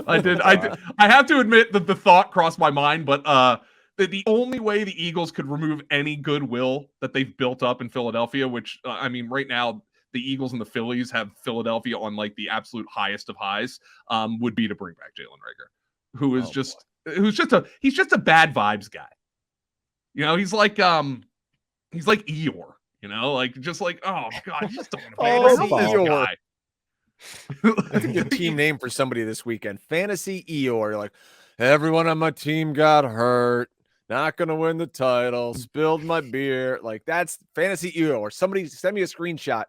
I did. I have to admit that the thought crossed my mind, but the only way the Eagles could remove any goodwill that they've built up in Philadelphia, which right now the Eagles and the Phillies have Philadelphia on like the absolute highest of highs, would be to bring back Jalen Reagor, who is he's just a bad vibes guy. He's like Eeyore. Just like, oh god, I just don't want to play this guy. That's a good team name for somebody this weekend. Fantasy Eeyore. You're like, everyone on my team got hurt. Not gonna win the title. Spilled my beer. Like, that's Fantasy Eeyore. Somebody send me a screenshot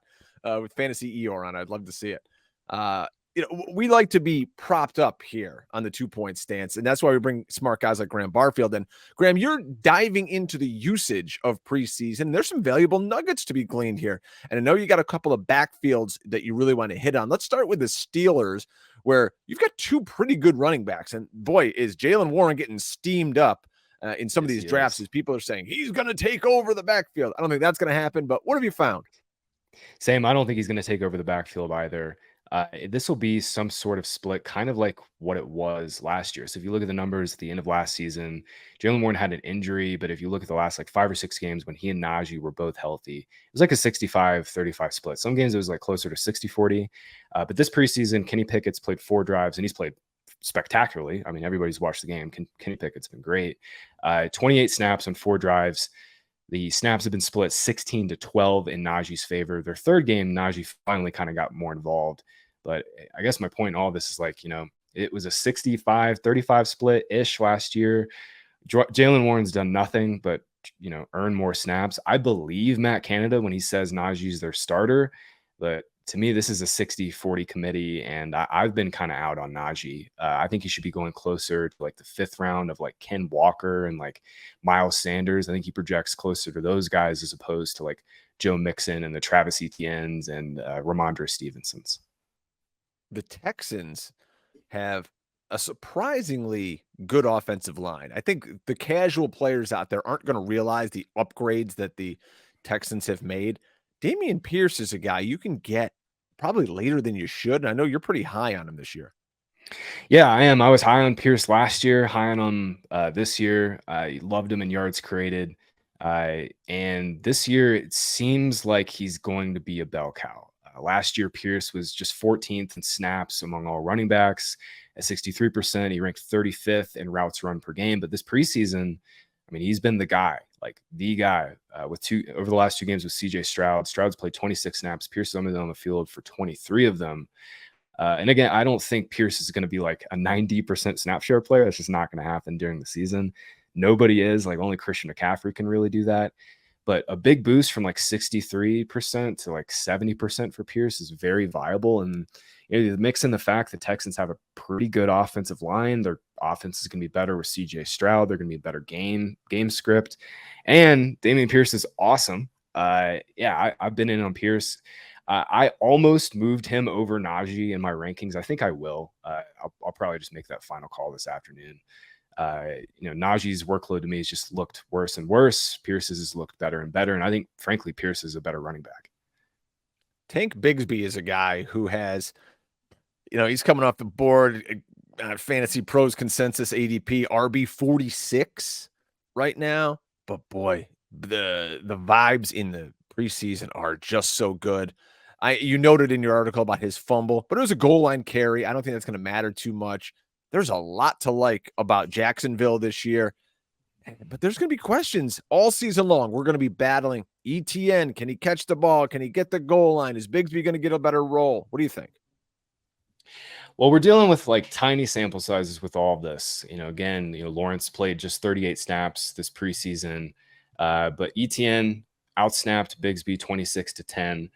with Fantasy Eeyore on. I'd love to see it. We like to be propped up here on the 2-point stance, and that's why we bring smart guys like Graham Barfield. And Graham, you're diving into the usage of preseason. There's some valuable nuggets to be gleaned here, and I know you got a couple of backfields that you really want to hit on. Let's start with the Steelers, where you've got 2 pretty good running backs, and boy, is Jaylen Warren getting steamed up in some of these drafts as people are saying he's going to take over the backfield. I don't think that's going to happen, but what have you found? Same. I don't think he's going to take over the backfield either. This will be some sort of split, kind of like what it was last year. So if you look at the numbers at the end of last season, Jaylen Warren had an injury, but if you look at the last like 5 or 6 games when he and Najee were both healthy, it was like a 65-35 split. Some games it was like closer to 60-40. But this preseason, Kenny Pickett's played 4 drives, and he's played spectacularly. I mean, everybody's watched the game. Kenny Pickett's been great. 28 snaps on 4 drives. The snaps have been split 16-12 in Najee's favor. Their third game, Najee finally kind of got more involved. But I guess my point in all this is like, it was a 65-35 split-ish last year. Jaylen Warren's done nothing but, earn more snaps. I believe Matt Canada when he says Najee's their starter. But to me, this is a 60-40 committee, and I've been kind of out on Najee. I think he should be going closer to like the 5th round of like Ken Walker and like Miles Sanders. I think he projects closer to those guys as opposed to like Joe Mixon and the Travis Etienne's and Rhamondre Stevenson's. The Texans have a surprisingly good offensive line. I think the casual players out there aren't going to realize the upgrades that the Texans have made. Dameon Pierce is a guy you can get probably later than you should. And I know you're pretty high on him this year. Yeah, I am. I was high on Pierce last year, high on him this year. I loved him in yards created. And this year, it seems like he's going to be a bell cow. Last year, Pierce was just 14th in snaps among all running backs at 63%. He ranked 35th in routes run per game. But this preseason, I mean, he's been the guy, like the guy over the last 2 games with CJ Stroud. Stroud's played 26 snaps. Pierce is only on the field for 23 of them. And again, I don't think Pierce is going to be like a 90% snap share player. That's just not going to happen during the season. Nobody is. Like, only Christian McCaffrey can really do that. But a big boost from like 63% to like 70% for Pierce is very viable. And mix in the fact the Texans have a pretty good offensive line. Their offense is going to be better with CJ Stroud. They're going to be a better game script. And Dameon Pierce is awesome. I've been in on Pierce. I almost moved him over Najee in my rankings. I think I will. I'll probably just make that final call this afternoon. Najee's workload to me has just looked worse and worse. Pierce's has looked better and better. And I think, frankly, Pierce is a better running back. Tank Bigsby is a guy who has, he's coming off the board on Fantasy Pros consensus ADP RB 46 right now. But boy, the vibes in the preseason are just so good. You noted in your article about his fumble, but it was a goal line carry. I don't think that's going to matter too much. There's a lot to like about Jacksonville this year, but there's going to be questions all season long. We're going to be battling ETN. Can he catch the ball? Can he get the goal line? Is Bigsby going to get a better role? What do you think? Well, we're dealing with like tiny sample sizes with all of this. Lawrence played just 38 snaps this preseason, but ETN outsnapped Bigsby 26-10.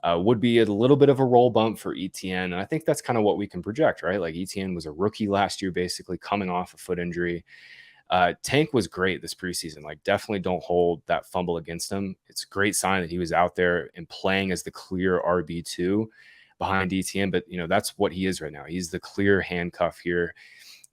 Would be a little bit of a roll bump for ETN. And I think that's kind of what we can project, right? Like, ETN was a rookie last year, basically coming off a foot injury. Tank was great this preseason. Like, definitely don't hold that fumble against him. It's a great sign that he was out there and playing as the clear RB2 behind ETN. But, that's what he is right now. He's the clear handcuff here.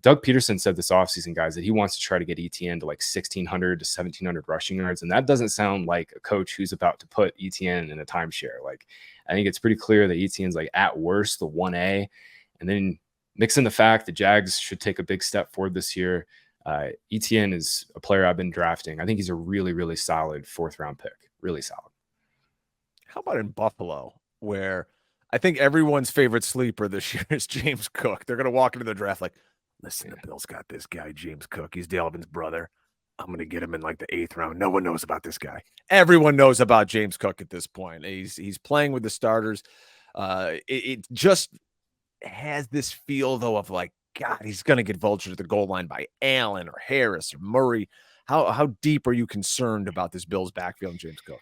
Doug Peterson said this offseason, guys, that he wants to try to get ETN to like 1,600 to 1,700 rushing yards. And that doesn't sound like a coach who's about to put ETN in a timeshare. Like, I think it's pretty clear that ETN's like at worst the 1A. And then mix in the fact that Jags should take a big step forward this year. ETN is a player I've been drafting. I think he's a really, really solid 4th round pick. Really solid. How about in Buffalo, where I think everyone's favorite sleeper this year is James Cook? They're going to walk into the draft like, listen, the Bills got this guy, James Cook. He's Dalvin's brother. I'm going to get him in like the 8th round. No one knows about this guy. Everyone knows about James Cook at this point. He's playing with the starters. It just has this feel, though, of like, God, he's going to get vultured at the goal line by Allen or Harris or Murray. How deep are you concerned about this Bills backfield and James Cook?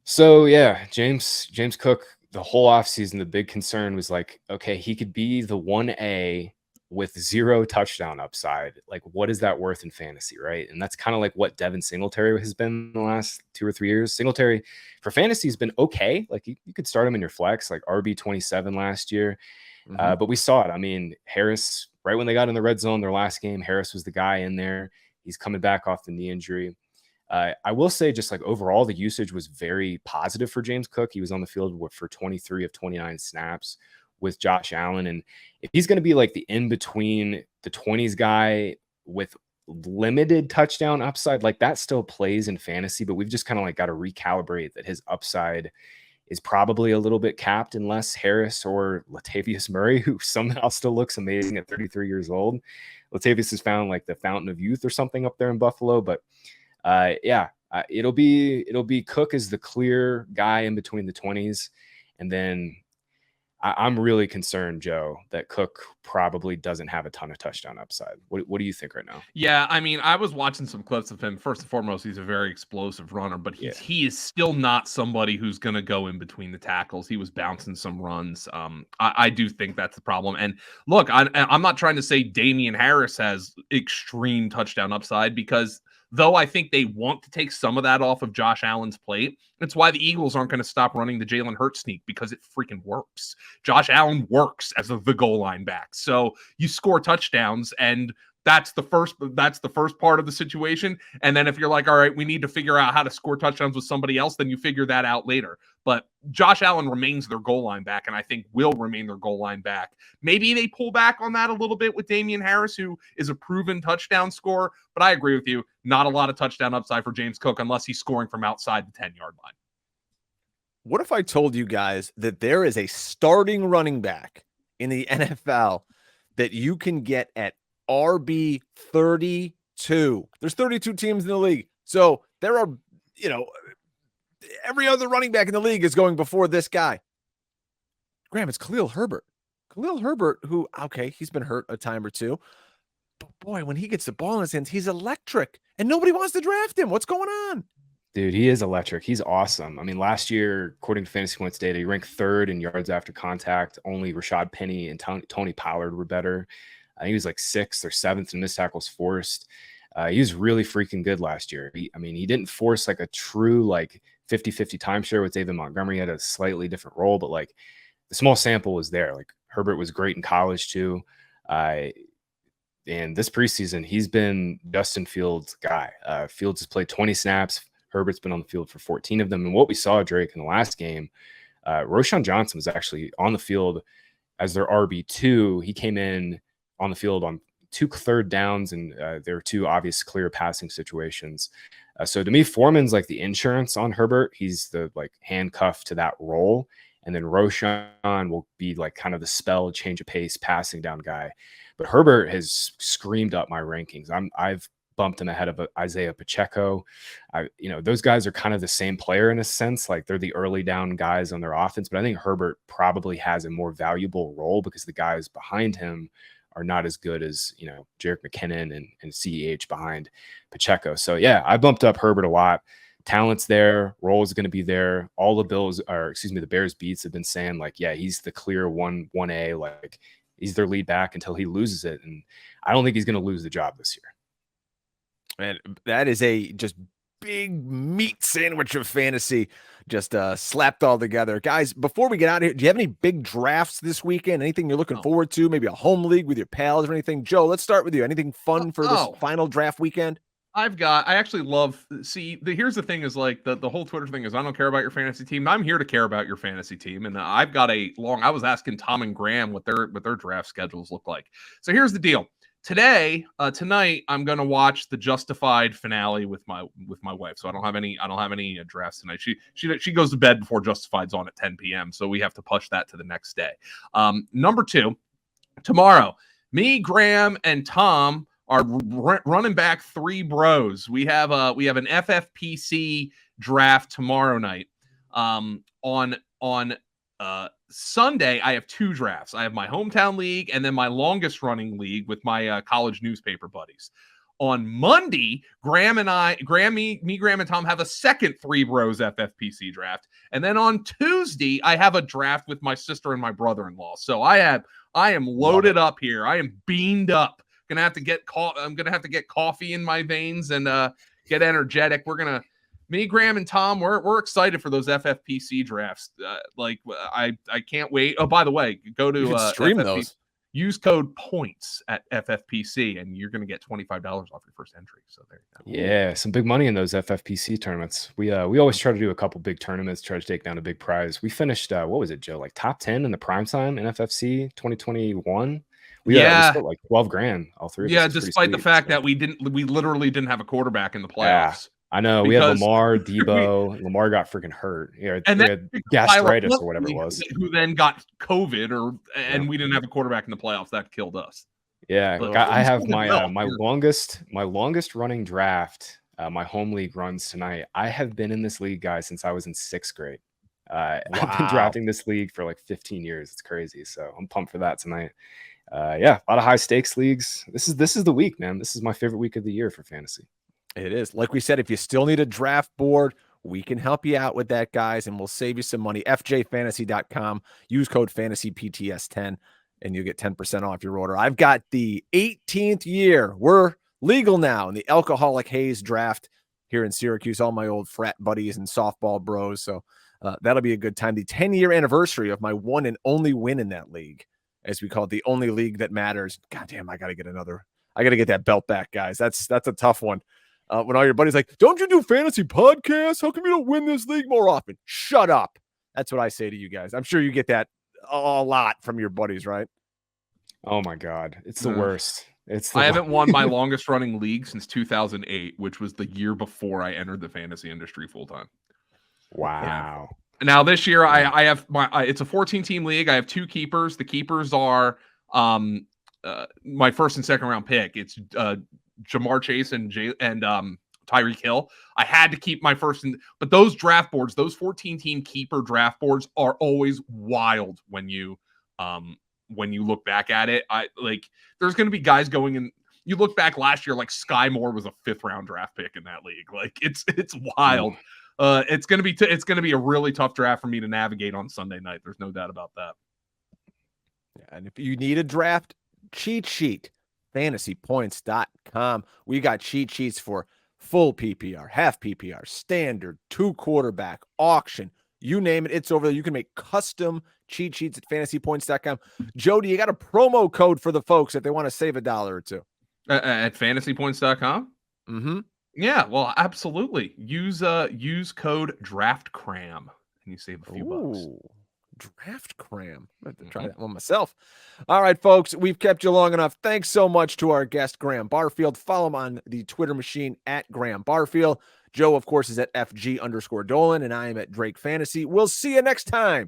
So, yeah, James Cook, the whole offseason, the big concern was like, okay, he could be the 1A with 0 touchdown upside. Like, what is that worth in fantasy, right? And that's kind of like what Devin Singletary has been the last 2 or 3 years. Singletary for fantasy has been okay. Like, you could start him in your flex, like RB 27 last year. But we saw it. I mean, Harris, right when they got in the red zone their last game, Harris was the guy in there. He's coming back off the knee injury. I will say, just like overall, the usage was very positive for James Cook. He was on the field for 23 of 29 snaps with Josh Allen. And if he's going to be like the in-between the 20s guy with limited touchdown upside, like, that still plays in fantasy, but we've just kind of like got to recalibrate that his upside is probably a little bit capped unless Harris or Latavius Murray, who somehow still looks amazing at 33 years old. Latavius has found like the fountain of youth or something up there in Buffalo, but it'll be Cook as the clear guy in between the 20s. And then I'm really concerned, Joe, that Cook probably doesn't have a ton of touchdown upside. What do you think right now? Yeah, I mean, I was watching some clips of him. First and foremost, he's a very explosive runner, but he is still not somebody who's going to go in between the tackles. He was bouncing some runs. I do think that's the problem. And look, I'm not trying to say Damian Harris has extreme touchdown upside, because though I think they want to take some of that off of Josh Allen's plate, it's why the Eagles aren't going to stop running the Jalen Hurts sneak, because it freaking works. Josh Allen works as the goal line back. So you score touchdowns, and That's the first part of the situation. And then if you're like, all right, we need to figure out how to score touchdowns with somebody else, then you figure that out later. But Josh Allen remains their goal line back, and I think will remain their goal line back. Maybe they pull back on that a little bit with Damian Harris, who is a proven touchdown scorer. But I agree with you. Not a lot of touchdown upside for James Cook unless he's scoring from outside the 10-yard line. What if I told you guys that there is a starting running back in the NFL that you can get at RB 32? There's 32 teams in the league. So there are, every other running back in the league is going before this guy. Graham, it's Khalil Herbert. Khalil Herbert, who, okay, he's been hurt a time or two. But boy, when he gets the ball in his hands, he's electric. And nobody wants to draft him. What's going on? Dude, he is electric. He's awesome. I mean, last year, according to Fantasy Points data, he ranked third in yards after contact. Only Rashad Penny and Tony Pollard were better. He was like sixth or seventh in missed tackles forced. He was really freaking good last year. He didn't force like a true like 50-50 timeshare with David Montgomery. He had a slightly different role, but like the small sample was there. Like Herbert was great in college too. And this preseason, he's been Justin Fields' guy. Fields has played 20 snaps. Herbert's been on the field for 14 of them. And what we saw, Drake, in the last game, Roschon Johnson was actually on the field as their RB2. He came in on the field on 2 third downs, and there were 2 obvious clear passing situations. So to me, Foreman's like the insurance on Herbert. He's the like handcuff to that role. And then Roschon will be like kind of the spell, change of pace, passing down guy. But Herbert has screamed up my rankings. I've bumped him ahead of Isaiah Pacheco. Those guys are kind of the same player in a sense. Like they're the early down guys on their offense, but I think Herbert probably has a more valuable role because the guys behind him are not as good as, Jerick McKinnon and CEH behind Pacheco. So yeah, I bumped up Herbert a lot. Talent's there. Role is going to be there. All the Bears beats have been saying like, yeah, he's the clear 1A, like he's their lead back until he loses it. And I don't think he's going to lose the job this year. Man, that is a just big meat sandwich of fantasy, just slapped all together. Guys, before we get out of here, do you have any big drafts this weekend? Anything you're looking forward to? Maybe a home league with your pals or anything? Joe, let's start with you. Anything fun for this final draft weekend? I actually love, here's the thing is like the whole Twitter thing is I don't care about your fantasy team. I'm here to care about your fantasy team. And I've got I was asking Tom and Graham what their draft schedules look like. So here's the deal. Tonight, I'm going to watch the Justified finale with my wife. So I don't have any drafts tonight. She goes to bed before Justified's on at 10 p.m. So we have to push that to the next day. Number 2, tomorrow, me, Graham, and Tom are running back 3 bros. We have an FFPC draft tomorrow night. On Sunday, I have 2 drafts. I have my hometown league and then my longest running league with my college newspaper buddies. On Monday, Graham, and Tom have a second 3 bros FFPC draft. And then on Tuesday, I have a draft with my sister and my brother-in-law. So I am loaded up here. I am beamed up. I'm gonna have to get coffee in my veins and get energetic. Me, Graham, and Tom, we're excited for those FFPC drafts. I can't wait. Oh, by the way, go to stream those. Use code POINTS at FFPC, and you're going to get $25 off your first entry. So there you go. Yeah, some big money in those FFPC tournaments. We always try to do a couple big tournaments, try to take down a big prize. We finished, what was it, Joe? Like top 10 in the primetime in FFC 2021. We spent like 12 grand, all 3 of us. Yeah, despite the fact that we literally didn't have a quarterback in the playoffs. Yeah. I know we had Lamar, Debo. Lamar got freaking hurt. Yeah, and then gastritis or whatever it was. Who then got COVID, and we didn't have a quarterback in the playoffs. That killed us. Yeah, I have my longest running draft. My home league runs tonight. I have been in this league, guys, since I was in 6th grade. Wow. I've been drafting this league for like 15 years. It's crazy. So I'm pumped for that tonight. Yeah, a lot of high stakes leagues. This is the week, man. This is my favorite week of the year for fantasy. It is. Like we said, if you still need a draft board, we can help you out with that, guys, and we'll save you some money. FJFantasy.com. Use code FantasyPTS10, and you'll get 10% off your order. I've got the 18th year. We're legal now in the Alcoholic Haze draft here in Syracuse. All my old frat buddies and softball bros. So that'll be a good time. The 10-year anniversary of my one and only win in that league, as we call it, the only league that matters. God damn, I got to get another. I got to get that belt back, guys. That's a tough one. When all your buddies like, don't you do fantasy podcasts? How come you don't win this league more often? Shut up. That's what I say to you guys. I'm sure you get that a lot from your buddies, right? Oh my God. It's the worst. I haven't won my longest running league since 2008, which was the year before I entered the fantasy industry full time. Wow. Yeah. Now this year I have it's a 14 team league. I have 2 keepers. The keepers are my first and second round pick. It's Jamar Chase and Tyreek Hill. I had to keep my first, but those draft boards, those 14 team keeper draft boards are always wild when you look back at it. There's going to be guys going in. You look back last year, like Sky Moore was a 5th round draft pick in that league. Like it's wild. It's going to be a really tough draft for me to navigate on Sunday night. There's no doubt about that. Yeah, and if you need a draft cheat sheet, FantasyPoints.com. We got cheat sheets for full PPR, half PPR, standard, 2 quarterback, auction, you name it. It's over there. You can make custom cheat sheets at FantasyPoints.com. Jody, you got a promo code for the folks if they want to save $1 or 2 at FantasyPoints.com. Mm-hmm. Yeah, well, absolutely. Use code DraftCram and you save a few bucks. Draft cram. I'm going to try that one myself. All right, folks, we've kept you long enough. Thanks so much to our guest, Graham Barfield. Follow him on the Twitter machine at Graham Barfield. Joe, of course, is at FG_Dolan, and I am at Drake Fantasy. We'll see you next time